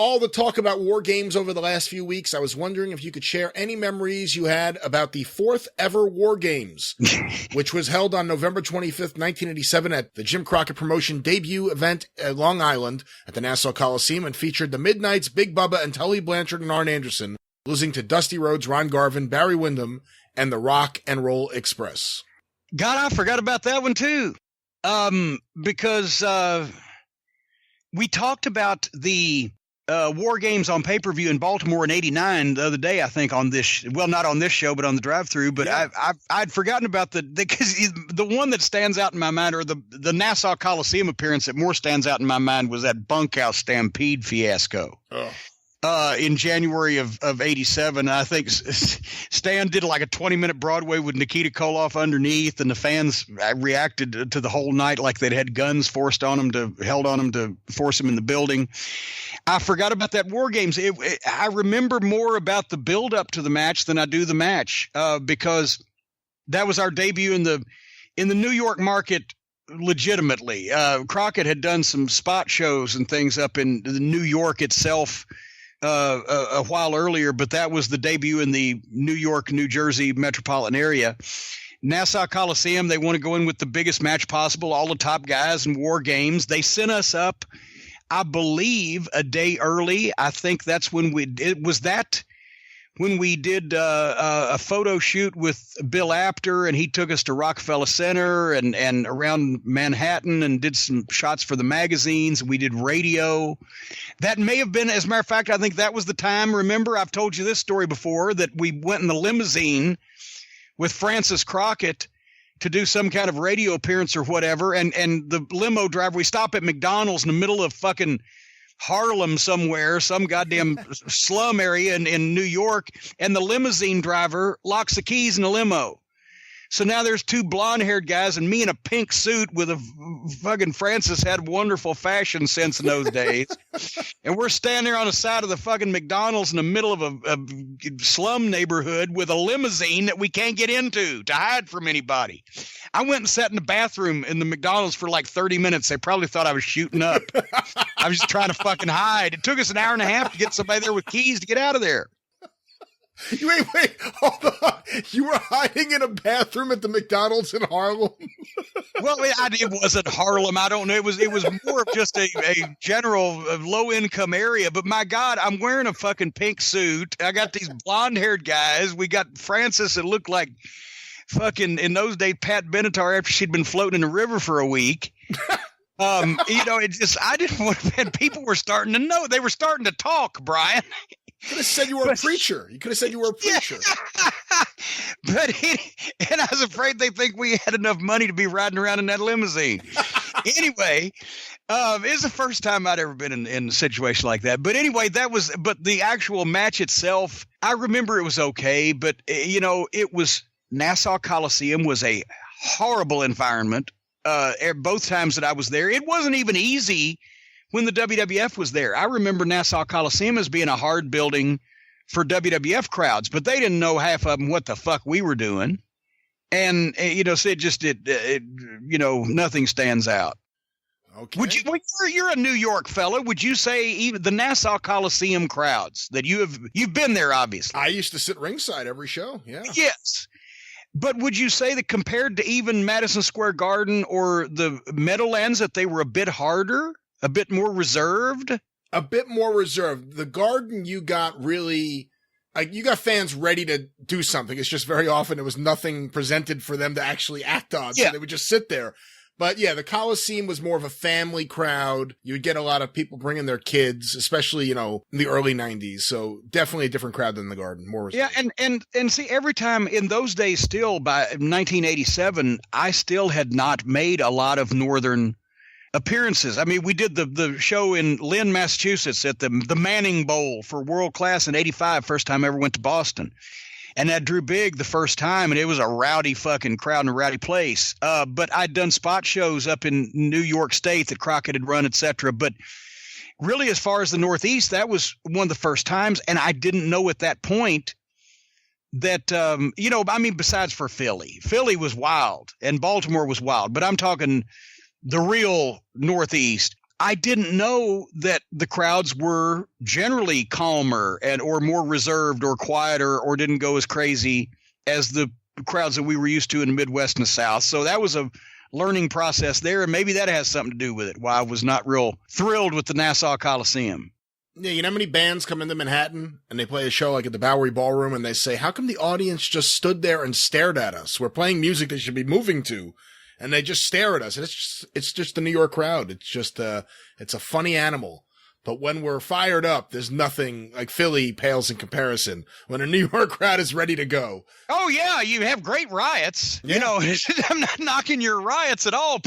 all the talk about war games over the last few weeks, I was wondering if you could share any memories you had about the 4th ever War Games, which was held on November 25th, 1987 at the Jim Crockett Promotion debut event at Long Island at the Nassau Coliseum and featured the Midnights, Big Bubba, and Tully Blanchard and Arn Anderson, losing to Dusty Rhodes, Ron Garvin, Barry Windham, and the Rock and Roll Express. God, I forgot about that one too. Because we talked about the War Games on pay-per-view in Baltimore in '89 the other day, I think, on this, well, not on this show, but on the drive-thru. But yeah. I'd forgotten about because the one that stands out in my mind, or the Nassau Coliseum appearance that more stands out in my mind, was that bunkhouse stampede fiasco. Oh. In January of '87. I think Stan did like a 20-minute Broadway with Nikita Koloff underneath, and the fans reacted to the whole night like they'd had guns held on them to force them in the building. I forgot about that War Games. I remember more about the build up to the match than I do the match, because that was our debut in the New York market. Legitimately, Crockett had done some spot shows and things up in New York itself a while earlier, but that was the debut in the New York, New Jersey metropolitan area. Nassau Coliseum, they want to go in with the biggest match possible, all the top guys in War Games. They sent us up, I believe, a day early. I think that's when we did a photo shoot with Bill Apter, and he took us to Rockefeller Center and around Manhattan and did some shots for the magazines. We did radio. That may have been, as a matter of fact, I think that was the time. Remember, I've told you this story before, that we went in the limousine with Francis Crockett to do some kind of radio appearance or whatever. And the limo driver, we stop at McDonald's in the middle of fucking Harlem somewhere, some goddamn slum area in New York, and the limousine driver locks the keys in the limo. So now there's two blonde-haired guys and me in a pink suit with a fucking Francis had wonderful fashion sense in those days. And we're standing there on the side of the fucking McDonald's in the middle of a slum neighborhood with a limousine that we can't get into to hide from anybody. I went and sat in the bathroom in the McDonald's for like 30 minutes. They probably thought I was shooting up. I was just trying to fucking hide. It took us an hour and a half to get somebody there with keys to get out of there. Wait, hold on. You were hiding in a bathroom at the McDonald's in Harlem? Well, it wasn't Harlem. I don't know. It was more of just a general low-income area. But my God, I'm wearing a fucking pink suit. I got these blonde-haired guys. We got Francis that looked like fucking, in those days, Pat Benatar after she'd been floating in the river for a week. It just, I didn't want to, and people were starting to know. They were starting to talk, Brian. You could have said you were a preacher. You could have said you were a preacher. Yeah. And I was afraid they think we had enough money to be riding around in that limousine. Anyway, it's the first time I'd ever been in a situation like that. But anyway, but the actual match itself, I remember it was okay. But, it was, Nassau Coliseum was a horrible environment. Both times that I was there, it wasn't even easy when the WWF was there. I remember Nassau Coliseum as being a hard building for WWF crowds, but they didn't know half of them what the fuck we were doing. And, so nothing stands out. Okay. You're a New York fella. Would you say even the Nassau Coliseum crowds that you've been there, obviously? I used to sit ringside every show. Yeah. Yes. But would you say that compared to even Madison Square Garden or the Meadowlands that they were a bit harder? A bit more reserved? A bit more reserved. The Garden, you got really, you got fans ready to do something. It's just very often there was nothing presented for them to actually act on. Yeah. So they would just sit there. But yeah, the Coliseum was more of a family crowd. You would get a lot of people bringing their kids, especially, in the early 90s. So definitely a different crowd than the Garden. More reserved. Yeah. And see, every time in those days still, by 1987, I still had not made a lot of Northern appearances. I mean, we did the show in Lynn, Massachusetts at the Manning Bowl for World Class in '85, first time I ever went to Boston. And that drew big the first time, and it was a rowdy fucking crowd in a rowdy place. But I'd done spot shows up in New York State that Crockett had run, etc. But really, as far as the Northeast, that was one of the first times, and I didn't know at that point that, besides for Philly. Philly was wild, and Baltimore was wild. But I'm talking the real Northeast. I didn't know that the crowds were generally calmer or more reserved or quieter or didn't go as crazy as the crowds that we were used to in the Midwest and the South. So that was a learning process there, and maybe that has something to do with it, why I was not real thrilled with the Nassau Coliseum. Yeah, you know how many bands come into Manhattan and they play a show like at the Bowery Ballroom and they say, how come the audience just stood there and stared at us? We're playing music they should be moving to, and they just stare at us. And it's just the New York crowd. It's just it's a funny animal. But when we're fired up, there's nothing like Philly pales in comparison when a New York crowd is ready to go. Oh, yeah, you have great riots. Yeah. You know, I'm not knocking your riots at all.